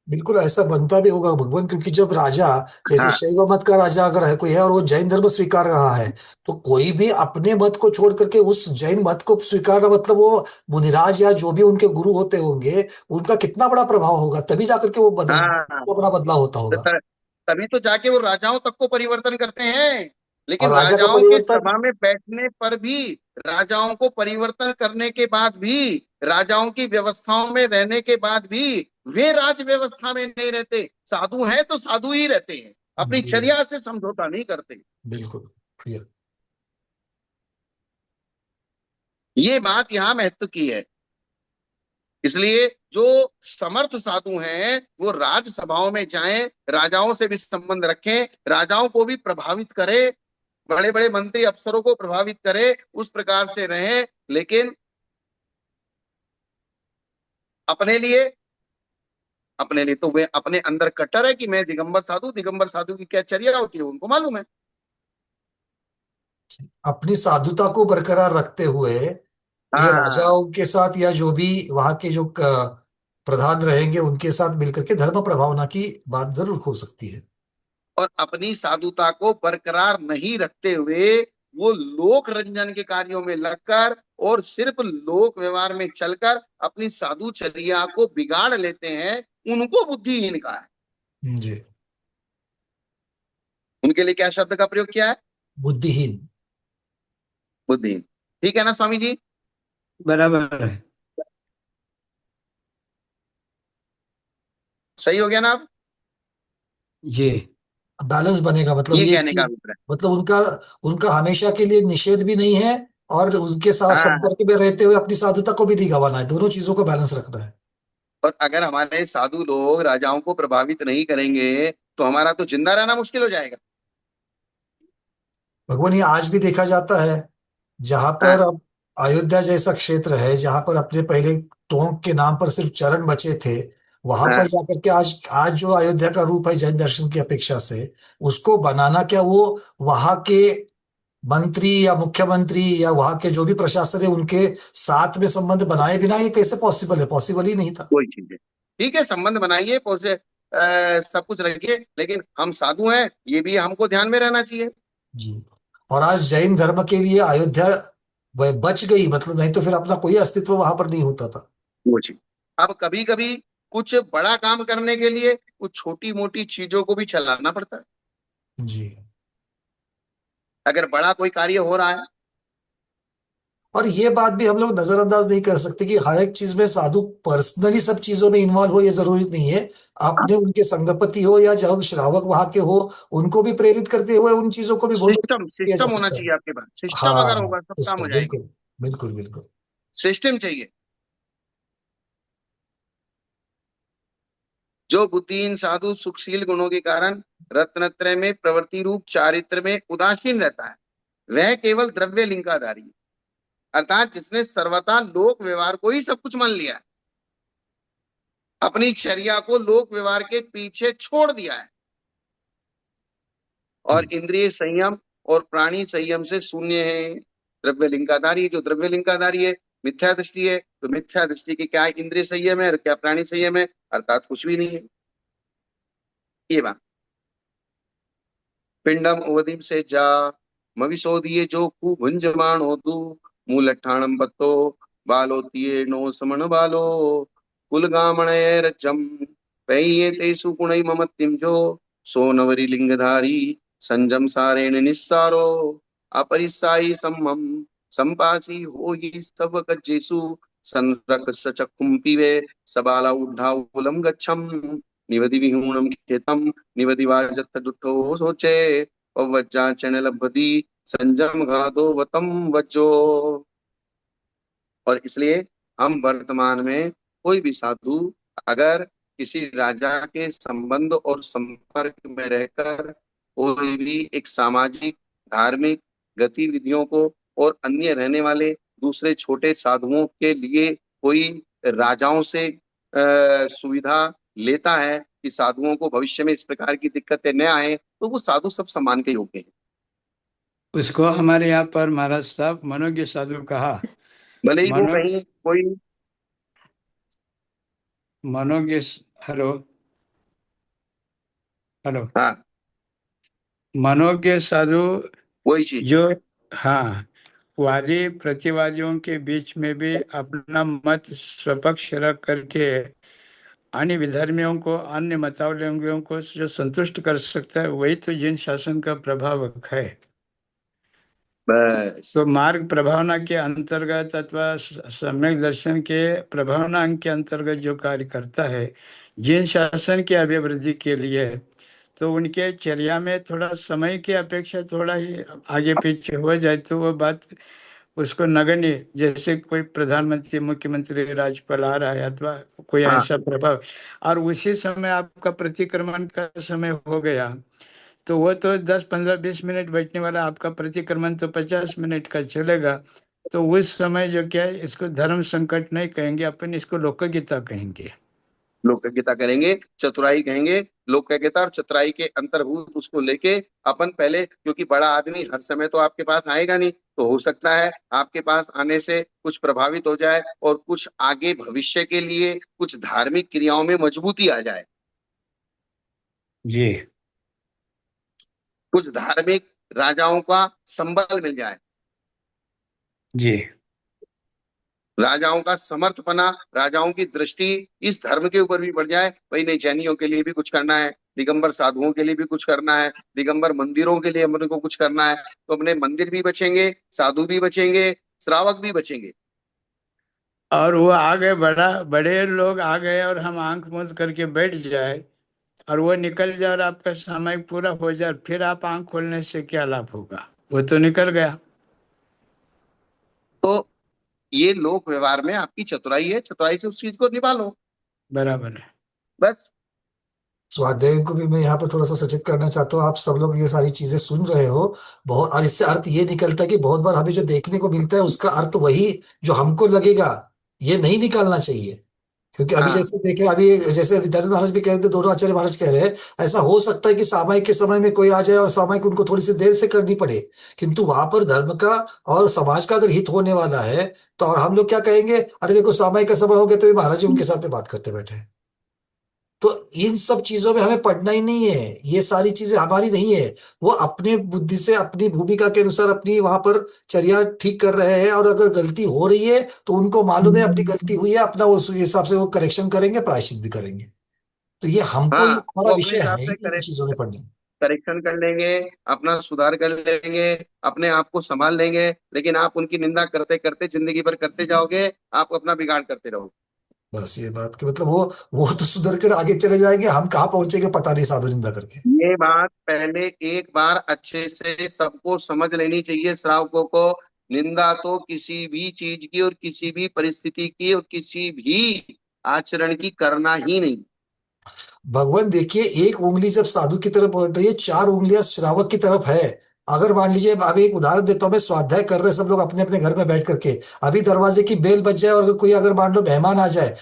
बिल्कुल ऐसा बनता भी होगा भगवान, क्योंकि जब राजा, जैसे हाँ, शैव मत का राजा अगर है कोई है और वो जैन धर्म स्वीकार रहा है, तो कोई भी अपने मत को छोड़ करके उस जैन मत को स्वीकारना, मतलब वो मुनिराज या जो भी उनके गुरु होते होंगे, उनका कितना बड़ा प्रभाव होगा, तभी जाकर के वो बदल, हाँ, कितना बड़ा बदलाव होता तो होगा। तभी तो जाके वो राजाओं तक को परिवर्तन करते हैं। और लेकिन राजा का राजाओं के परिवर्तन। सभा में बैठने पर भी, राजाओं को परिवर्तन करने के बाद भी, राजाओं की व्यवस्थाओं में रहने के बाद भी वे राज व्यवस्था में नहीं रहते। साधु हैं तो साधु ही रहते हैं, अपनी जी चर्या से समझौता नहीं करते। बिल्कुल क्लियर। ये बात यहाँ महत्व की है। इसलिए जो समर्थ साधु हैं वो राजसभाओं में जाएं, राजाओं से भी संबंध रखें, राजाओं को भी प्रभावित करें, बड़े बड़े मंत्री अफसरों को प्रभावित करे, उस प्रकार से रहें। लेकिन अपने लिए, अपने लिए तो वे अपने अंदर कट्टर है कि मैं दिगंबर साधु, दिगंबर साधु की क्या चर्या होती है उनको मालूम है। अपनी साधुता को बरकरार रखते हुए ये हाँ, राजाओं के साथ या जो भी वहां के जो प्रधान रहेंगे उनके साथ मिलकर के धर्म प्रभावना की बात जरूर हो सकती है। और अपनी साधुता को बरकरार नहीं रखते हुए वो लोक रंजन के कार्यों में लगकर और सिर्फ लोक व्यवहार में चलकर अपनी साधुचर्या को बिगाड़ लेते हैं, उनको बुद्धिहीन कहा है। जी। उनके लिए क्या शब्द का प्रयोग किया है? बुद्धिहीन। बुद्धिहीन। ठीक है ना स्वामी जी? बराबर है। सही हो गया ना? अब जी। हम्म। बैलेंस बनेगा, मतलब ये ये कहने का चीज, अभिप्राय। मतलब उनका उनका हमेशा के लिए निषेध भी नहीं है, और उनके साथ हाँ, संपर्क में रहते हुए अपनी साधुता को भी नहीं गंवाना है, दोनों चीजों को बैलेंस रखना है। और अगर हमारे साधु लोग राजाओं को प्रभावित नहीं करेंगे तो हमारा तो जिंदा रहना मुश्किल हो जाएगा। भगवान, ये आज भी देखा जाता है, जहां पर हाँ, अब अयोध्या जैसा क्षेत्र है जहां पर अपने पहले टोंक के नाम पर सिर्फ चरण बचे थे, वहां पर हाँ, जाकर के आज आज जो अयोध्या का रूप है जैन दर्शन की अपेक्षा से, उसको बनाना, क्या वो वहां के मंत्री या मुख्यमंत्री या वहां के जो भी प्रशासन है उनके साथ में संबंध बनाए बिना ये कैसे पॉसिबल है? पॉसिबल ही नहीं था। कोई चीज है। ठीक है, संबंध बनाइए, पहुंचे, सब कुछ रखिए, लेकिन हम साधु हैं ये भी हमको ध्यान में रहना चाहिए। जी। और आज जैन धर्म के लिए अयोध्या वह बच गई, मतलब नहीं तो फिर अपना कोई अस्तित्व वहां पर नहीं होता था। वो चीज। अब कभी कभी कुछ बड़ा काम करने के लिए कुछ छोटी मोटी चीजों को भी चलाना पड़ता है। जी। अगर बड़ा कोई कार्य हो रहा है। और ये बात भी हम लोग नजरअंदाज नहीं कर सकते कि हर एक चीज में साधु पर्सनली सब चीजों में इन्वॉल्व हो, ये जरूरी नहीं है। आपने उनके संगपति हो या जो श्रावक वहां के हो, उनको भी प्रेरित करते हुए उन चीजों को भी बहुत सिस्टम किया जा सिस्टम होना सकता है। चाहिए आपके पास, सिस्टम अगर हाँ, होगा सब काम हो इसका जाएंगे। बिल्कुल, बिल्कुल बिल्कुल। सिस्टम चाहिए। जो बुद्धिहीन साधु सुखशील गुणों के कारण रत्नत्रय में प्रवृत्ति रूप चारित्र में उदासीन रहता है, वह केवल द्रव्य लिंगाधारी है। अर्थात जिसने सर्वथा लोक व्यवहार को ही सब कुछ मान लिया है, अपनी चर्या को लोक व्यवहार के पीछे छोड़ दिया है, और इंद्रिय संयम और प्राणी संयम से शून्य है। द्रव्य लिंगाधारी, जो द्रव्य लिंगाधारी है, मिथ्या दृष्टि है, तो मिथ्या दृष्टि की क्या इंद्रिय संयम है और क्या प्राणी संयम है? अर्थात कुछ भी नहीं है। ये बात। पिंडम अवधिम से जा मविशोधिये जो कु भुंजमान हो तू मूलठाणम बत्तो बालोतिये नो समण बालो कुलगामणय रजम पय्ये तेसु गुणै ममत्तिम जो सोनवरी लिंगधारी संजम सारेण निस्सारो अपरिसाई सम्मम संपासी हो ही सब गजेसु संरक सचक्कुम पीवे सबाला उद्धावुलम गच्छम निवदि विहूणम खेतम निवदि वाजत दुठो सोचे पवज्जा चण लभदी संजम घातो वतम वज्जो। और इसलिए हम वर्तमान में कोई भी साधु अगर किसी राजा के संबंध और संपर्क में रहकर कोई भी एक सामाजिक धार्मिक गतिविधियों को और अन्य रहने वाले दूसरे छोटे साधुओं के लिए कोई राजाओं से सुविधा लेता है कि साधुओं को भविष्य में इस प्रकार की दिक्कतें न आए, तो वो साधु सब सम्मान के योग्य हैं। उसको हमारे यहाँ पर महाराज साहब मनोज्ञ साधु कहा। भले ही वो मनो कहीं कोई। मनोज्ञ। हेलो। हेलो। हाँ, मनोज्ञ साधु वही चीज। जो, हाँ, वादी प्रतिवादियों के बीच में भी अपना मत स्वपक्ष रख करके अन्य विधर्मियों को, अन्य मतावलंबियों को जो संतुष्ट कर सकता है, वही तो जिन शासन का प्रभावक है। बस। तो मार्ग प्रभावना के अंतर्गत अथवा सम्यक दर्शन के प्रभावना अंग के अंतर्गत जो कार्य करता है जिन शासन की अभिवृद्धि के लिए, तो उनके चर्या में थोड़ा समय की अपेक्षा थोड़ा ही आगे पीछे हो जाए तो वो बात उसको नगण्य, जैसे कोई प्रधानमंत्री मुख्यमंत्री राज्यपाल आ रहा है अथवा कोई हाँ, ऐसा प्रभाव, और उसी समय आपका प्रतिक्रमण का समय हो गया, तो वो तो 10 15 20 मिनट बैठने वाला, आपका प्रतिक्रमण तो 50 मिनट का चलेगा। तो उस समय जो क्या है, इसको धर्म संकट नहीं कहेंगे अपन, इसको लोकगीता कहेंगे। लोकज्ञता करेंगे, चतुराई कहेंगे। लोकज्ञता और चतुराई के अंतर्भूत उसको लेके अपन पहले, क्योंकि बड़ा आदमी हर समय तो आपके पास आएगा नहीं, तो हो सकता है आपके पास आने से कुछ प्रभावित हो जाए और कुछ आगे भविष्य के लिए कुछ धार्मिक क्रियाओं में मजबूती आ जाए, जी। कुछ धार्मिक राजाओं का संबल मिल जाए, जी। राजाओं का समर्थपना, राजाओं की दृष्टि इस धर्म के ऊपर भी बढ़ जाए। भाई नहीं, जैनियों के लिए भी कुछ करना है, दिगंबर साधुओं के लिए भी कुछ करना है, दिगंबर मंदिरों के लिए अपने को कुछ करना है, तो अपने मंदिर भी बचेंगे, साधु भी बचेंगे, श्रावक भी बचेंगे। और वो आ गए, बड़े लोग आ गए और हम आंख मूंद करके बैठ जाए और वो निकल जाए और आपका समय पूरा हो जाए, फिर आप आंख खोलने से क्या लाभ होगा? वो तो निकल गया। तो ये लोक व्यवहार में आपकी चतुराई है, चतुराई से उस चीज को निभा लो, बराबर है। बस। स्वाध्याय को भी मैं यहाँ पर थोड़ा सा सचेत करना चाहता हूँ। आप सब लोग ये सारी चीजें सुन रहे हो बहुत, और इससे अर्थ ये निकलता है कि बहुत बार हमें जो देखने को मिलता है उसका अर्थ वही जो हमको लगेगा, ये नहीं निकालना चाहिए। क्योंकि अभी हाँ, जैसे देखे, अभी जैसे विद्यार्थी महाराज भी कह रहे थे, दोनों आचार्य महाराज कह रहे हैं, ऐसा हो सकता है कि सामायिक के समय में कोई आ जाए और सामायिक उनको थोड़ी सी देर से करनी पड़े, किंतु वहां पर धर्म का और समाज का अगर हित होने वाला है, तो और हम लोग क्या कहेंगे, अरे देखो सामायिक का समय हो गया तो ये महाराज जी उनके साथ में बात करते बैठे हैं। तो इन सब चीजों में हमें पढ़ना ही नहीं है, ये सारी चीजें हमारी नहीं है। वो अपने बुद्धि से अपनी भूमिका के अनुसार अपनी वहां पर चर्या ठीक कर रहे हैं, और अगर गलती हो रही है तो उनको मालूम है अपनी गलती हुई है, अपना उस हिसाब से वो करेक्शन करेंगे, प्रायश्चित भी करेंगे। तो ये हमको, ये हाँ, हमारा वो अपने विषय हिसाब है ही से नहीं इन चीजों में पढ़ने। करेक्शन कर लेंगे, अपना सुधार कर लेंगे, अपने आप को संभाल लेंगे, लेकिन आप उनकी निंदा करते करते जिंदगी भर करते जाओगे, आप अपना बिगाड़ करते रहोगे। बस ये बात कि मतलब वो तो सुधर कर आगे चले जाएंगे, हम कहाँ पहुंचेंगे पता नहीं साधु निंदा करके। ये बात पहले एक बार अच्छे से सबको समझ लेनी चाहिए, श्रावकों को। निंदा तो किसी भी चीज की और किसी भी परिस्थिति की और किसी भी आचरण की करना ही नहीं। भगवान देखिए, एक उंगली जब साधु की तरफ बढ़ रही है, चार उंगलियां श्रावक की तरफ है। अगर मान लीजिए, अभी एक उदाहरण देता हूं मैं, स्वाध्याय कर रहे हैं सब लोग अपने अपने घर में बैठ करके, अभी दरवाजे की बेल बज जाए और अगर कोई, अगर मान लो मेहमान आ जाए,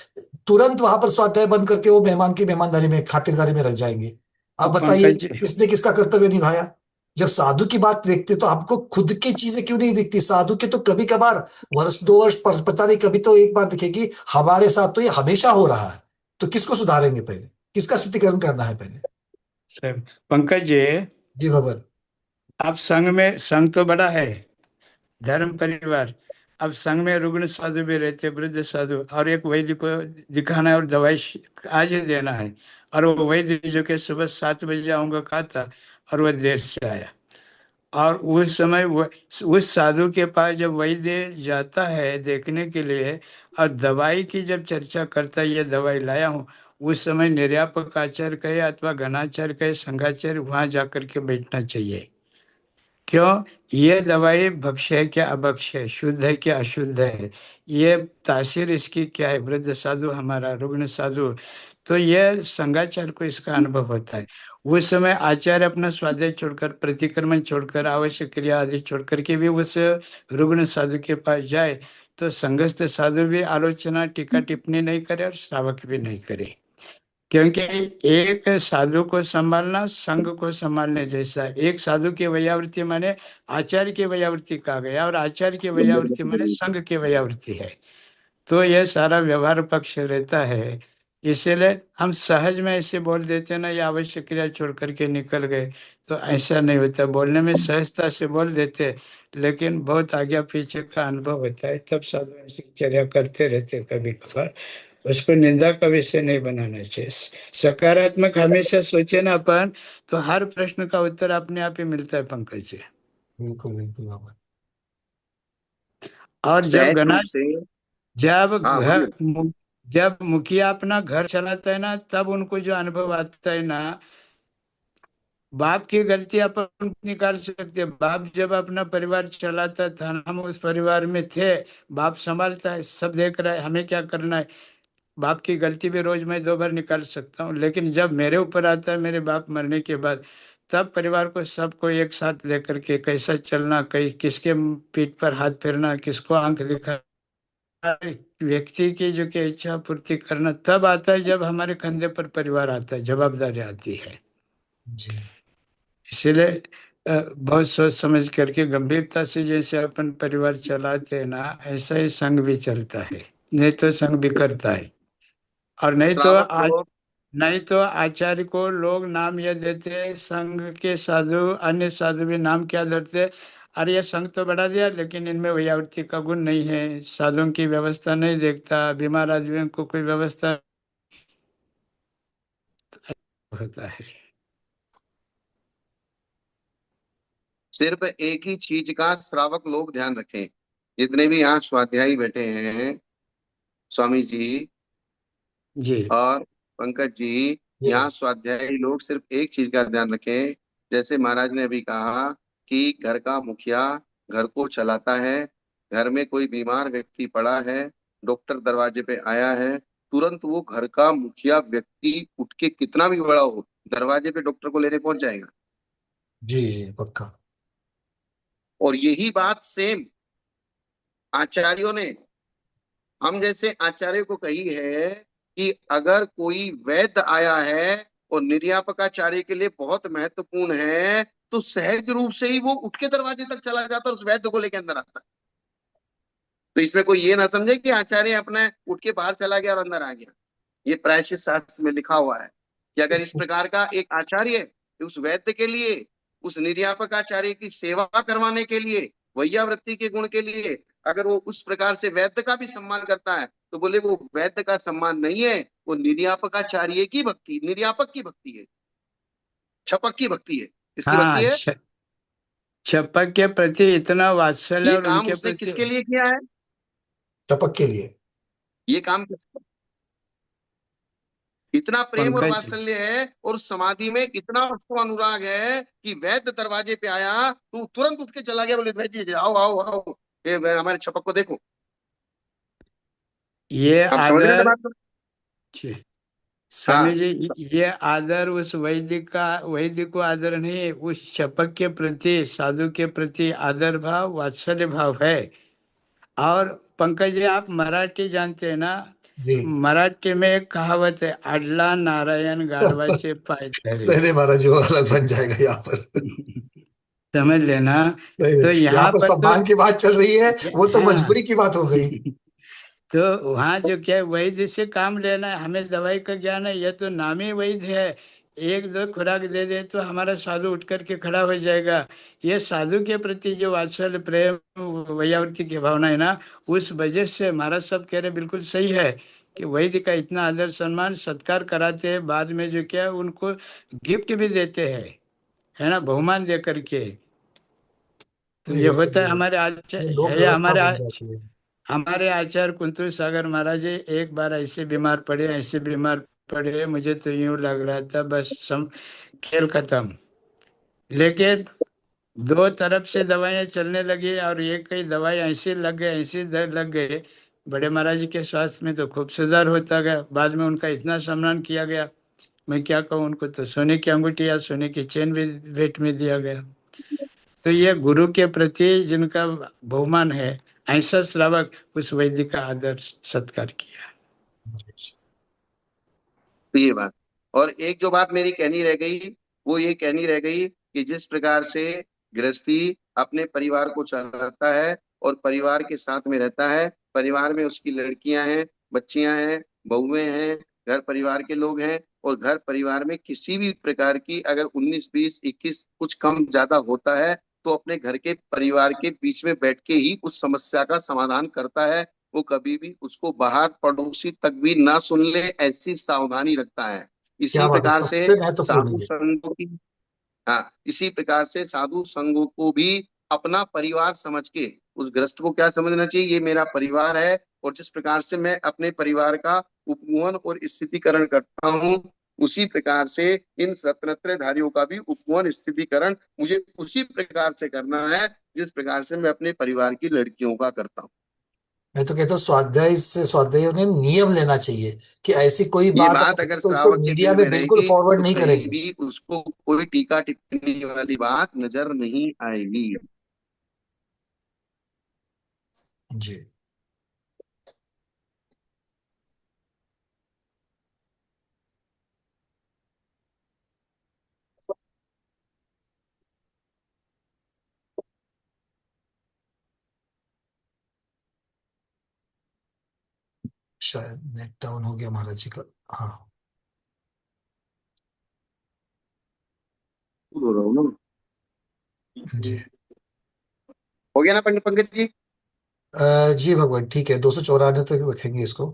तुरंत वहां पर स्वाध्याय बंद करके वो मेहमान की मेहमानदारी में, खातिरदारी में रख जाएंगे। तो अब बताइए पंकज जी, किसने किसका कर्तव्य निभाया? जब साधु की बात देखते तो आपको खुद की चीजें क्यों नहीं दिखती? साधु के तो कभी कभार वर्ष दो वर्ष पता नहीं, कभी तो एक बार दिखेगी। हमारे साथ तो ये हमेशा हो रहा है। तो किसको सुधारेंगे पहले? किसका शुद्धिकरण करना है पहले? सर, पंकज जी, जी भगवान। आप संघ में, संघ तो बड़ा है, धर्म परिवार। अब संघ में रुग्ण साधु भी रहते, वृद्ध साधु, और एक वैद्य को दिखाना है और दवाई आज ही देना है। और वो वैद्य जो कि सुबह 7 बजे आऊंगा कहा था, और वह देर से आया। और उस समय वो, उस साधु के पास जब वैद्य जाता है देखने के लिए और दवाई की जब चर्चा करता है, ये दवाई लाया हूँ, उस समय निर्यापक आचार्य कहे अथवा घनाचार्य कहे, संघाचार्य, वहां जाकर के बैठना चाहिए। क्यों? ये दवाई भक्ष्य है क्या अभक्ष्य है, शुद्ध है क्या अशुद्ध है, ये तासीर इसकी क्या है, वृद्ध साधु हमारा, रुग्ण साधु। तो ये संगाचार को इसका अनुभव होता है। उस समय आचार्य अपना स्वाध्याय छोड़कर, प्रतिक्रमण छोड़कर, आवश्यक क्रिया आदि छोड़कर के भी उस रुग्ण साधु के पास जाए, तो संगस्थ साधु भी आलोचना टीका टिप्पणी नहीं करे और श्रावक भी नहीं करे। क्योंकि एक साधु को संभालना संघ को संभालने जैसा है। एक साधु की वैयावृत्ति माने आचार्य की वैयावृत्ति कहा गया, और आचार्य की वैयावृत्ति माने संघ की वैयावृत्ति है। तो यह सारा व्यवहार पक्ष रहता है। इसीलिए हम सहज में ऐसे बोल देते ना, या आवश्यक क्रिया छोड़ करके निकल गए, तो ऐसा नहीं होता। बोलने में सहजता से बोल देते, लेकिन बहुत आगे पीछे का अनुभव होता है, तब साधु ऐसी चर्या करते रहते कभी कभार। उसको निंदा का विषय नहीं बनाना चाहिए। सकारात्मक हमेशा सोचे ना अपन, तो हर प्रश्न का उत्तर अपने आप ही मिलता है पंकज जी। बिल्कुल बिल्कुल बाबा। और जब सहज गणा, रूप से। जब हाँ घर बोलिए। जब मुखिया अपना घर चलाता है ना, तब उनको जो अनुभव आता है ना, बाप की गलती अपन निकाल सकते हैं। बाप जब अपना परिवार चलाता था, हम उस परिवार में थे, बाप संभालता है, सब देख रहा है, हमें क्या करना है। बाप की गलती भी रोज मैं 2 बार निकाल सकता हूँ, लेकिन जब मेरे ऊपर आता है मेरे बाप मरने के बाद, तब परिवार को सबको एक साथ लेकर के कैसा चलना, कहीं किसके पीठ पर हाथ फेरना, किसको आंख दिखा, व्यक्ति की जो कि इच्छा पूर्ति करना, तब आता है जब हमारे कंधे पर परिवार आता है, जवाबदारी आती है। जी इसीलिए बहुत सोच समझ करके गंभीरता से जैसे अपन परिवार चलाते हैं ना, ऐसा ही संघ भी चलता है। नहीं तो संघ बिखरता है। और श्रावक लोग। नहीं तो आचार्य को लोग नाम यह देते, संघ के साधु, अन्य साधु भी नाम क्या धरते, अरे ये संघ तो बढ़ा दिया, लेकिन इनमें वैयावृत्ति का गुण नहीं है, साधुओं की व्यवस्था नहीं देखता, बीमार आदमियों को कोई व्यवस्था होता है। सिर्फ एक ही चीज का श्रावक लोग ध्यान रखें, जितने भी यहाँ स्वाध्यायी बैठे हैं, स्वामी जी जी। और पंकज जी, जी यहाँ स्वाध्यायी लोग सिर्फ एक चीज का ध्यान रखें। जैसे महाराज ने अभी कहा कि घर का मुखिया घर को चलाता है, घर में कोई बीमार व्यक्ति पड़ा है, डॉक्टर दरवाजे पे आया है, तुरंत वो घर का मुखिया व्यक्ति उठ के कितना भी बड़ा हो, दरवाजे पे डॉक्टर को लेने पहुंच जाएगा। जी जी पक्का। और यही बात सेम आचार्यों ने हम जैसे आचार्य को कही है कि अगर कोई वैद्य आया है और निर्यापकाचार्य के लिए बहुत महत्वपूर्ण है, तो सहज रूप से ही वो उठ के दरवाजे तक चला जाता है, उस वैद्य को लेकर अंदर आता है। तो इसमें कोई ये ना समझे कि आचार्य अपना उठ के बाहर चला गया और अंदर आ गया। ये प्रायश्चित शास्त्र में लिखा हुआ है कि अगर इस प्रकार का एक आचार्य उस वैद्य के लिए, उस निर्यापकाचार्य की सेवा करवाने के लिए, वैयावृत्ति के गुण के लिए, अगर वो उस प्रकार से वैद्य का भी सम्मान करता है, तो बोले वो वैद्य का सम्मान नहीं है, वो निर्यापकाचार्य की भक्ति, निर्यापक की भक्ति है, छपक की भक्ति है। किसकी भक्ति हाँ, है? छपक के प्रति इतना वात्सल्य ये और काम उनके उसने प्रति। किसके लिए किया है? टपक के लिए। ये काम इतना प्रेम और पंकज, वात्सल्य है और समाधि में इतना उसको अनुराग है कि वैद्य दरवाजे पे आया तो तुरंत उठ के चला गया, बोले वैद्य जी आओ आओ आओ, ये हमारे छपक को देखो। ये आप समझ रहे हैं ना आदर, बात को? स्वामी हाँ। जी, ये आदर उस वैदिक को आदर नहीं, उस शपथ के प्रति, साधु के प्रति आदर भाव, वात्सल्य भाव है। और पंकज जी, आप मराठी जानते हैं ना? जी मराठी में एक कहावत है, अडला नारायण गाढवाचे पाय धरे। नहीं नहीं महाराज, वो अलग बन जाएगा यहाँ पर। समझ लेना। नहीं तो नहीं, यहाँ यहाँ पर पर तो सम्मान की बात चल रही है, वो तो हाँ। मजबूरी की बात हो गई। तो वहाँ जो क्या है, वैद्य से काम लेना है, हमें दवाई का ज्ञान है, यह तो नामी वैद्य है। एक दो खुराक दे दे तो हमारा साधु उठ करके खड़ा हो जाएगा। ये साधु के प्रति जो वात्सल्य, प्रेम, वैयावृत्ति की भावना है ना, उस वजह से महाराज सब कह रहे बिल्कुल सही है कि वैद्य का इतना आदर सम्मान सत्कार कराते हैं, बाद में जो क्या है उनको गिफ्ट भी देते हैं, है ना, बहुमान दे करके। तो नहीं ये बिल्कुल होता है ये हमारे आचार्य, ये लोक है ये व्यवस्था बन जाती है। हमारे आचार्य कुंतु सागर महाराज जी एक बार ऐसे बीमार पड़े, ऐसे बीमार पड़े, मुझे तो यूं लग रहा था बस खेल खत्म। लेकिन दो तरफ से दवाइयाँ चलने लगी और ये कई दवाई ऐसी लग गए, ऐसी लग गए। बड़े महाराज जी के स्वास्थ्य में तो खूब सुधार होता गया, बाद में उनका इतना सम्मान किया गया, मैं क्या कहूँ, उनको तो सोने की अंगूठी या सोने की चेन भी भेंट में दिया गया। तो ये गुरु के प्रति जिनका बहुमान है, ऐसा श्रावक उस वैद्य का आदर सत्कार किया। तो ये बात। और एक जो बात मेरी कहनी रह गई, वो ये कहनी रह गई कि जिस प्रकार से गृहस्थी अपने परिवार को चलाता है और परिवार के साथ में रहता है, परिवार में उसकी लड़कियां हैं, बच्चियां हैं, बहुएं हैं, घर परिवार के लोग हैं, और घर परिवार में किसी भी प्रकार की अगर 19 20 21 कुछ कम ज्यादा होता है, तो अपने घर के परिवार के बीच में बैठ के ही उस समस्या का समाधान करता है। वो कभी भी उसको बाहर पड़ोसी तक भी ना सुन ले, ऐसी सावधानी रखता है। क्या इसी बात है, प्रकार से सबसे महत्वपूर्ण साधु ये। संघों की, हाँ, इसी प्रकार से साधु संघों को भी अपना परिवार समझ के उस ग्रस्त को क्या समझना चाहिए, ये मेरा परिवार है, और जिस प्रकार से मैं अपने परिवार का उपमोहन और स्थितिकरण करता हूँ, उसी प्रकार से इन रत्नत्रयधारियों का भी उपमोहन स्थितिकरण मुझे उसी प्रकार से करना है, जिस प्रकार से मैं अपने परिवार की लड़कियों का करता हूँ। मैं तो कहता हूँ स्वाध्याय से स्वाध्यायों ने नियम लेना चाहिए कि ऐसी कोई ये बात बात अगर अगर तो इसको श्रावक के मीडिया दिल में में बिल्कुल रहेगी, फॉरवर्ड तो नहीं कहीं करेंगे। भी उसको कोई टीका टिप्पणी वाली बात नजर नहीं आएगी। जी। शायद नेट डाउन हो गया महाराज जी का। हाँ। बोल रहा हूँ ना। जी। हो गया ना पंडित पंकज जी? जी भगवान, ठीक है, 294 तक रखेंगे इसको।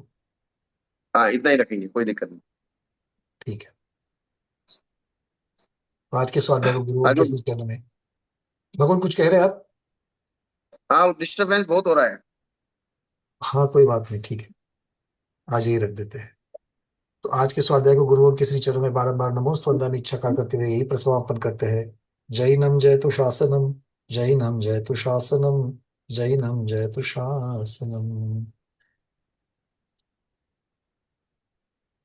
हाँ, इतना ही रखेंगे, कोई दिक्कत नहीं। ठीक है। आज के स्वाध्याय को गुरुओं आज के वो, सिर चरणों में। भगवान कुछ कह रहे हैं आप? हाँ, डिस्टरबेंस बहुत हो रहा है। हाँ कोई बात नहीं, ठीक है, आज यही रख देते हैं। तो आज के स्वाध्याय को गुरुओं के श्री चरणों में बारंबार नमो स्वंदना में इच्छा का करते हुए यही प्रस्वापन करते हैं। जैनम जयतु शासनम, जैनम जयतु शासनम, जैनम जयतु शासनम।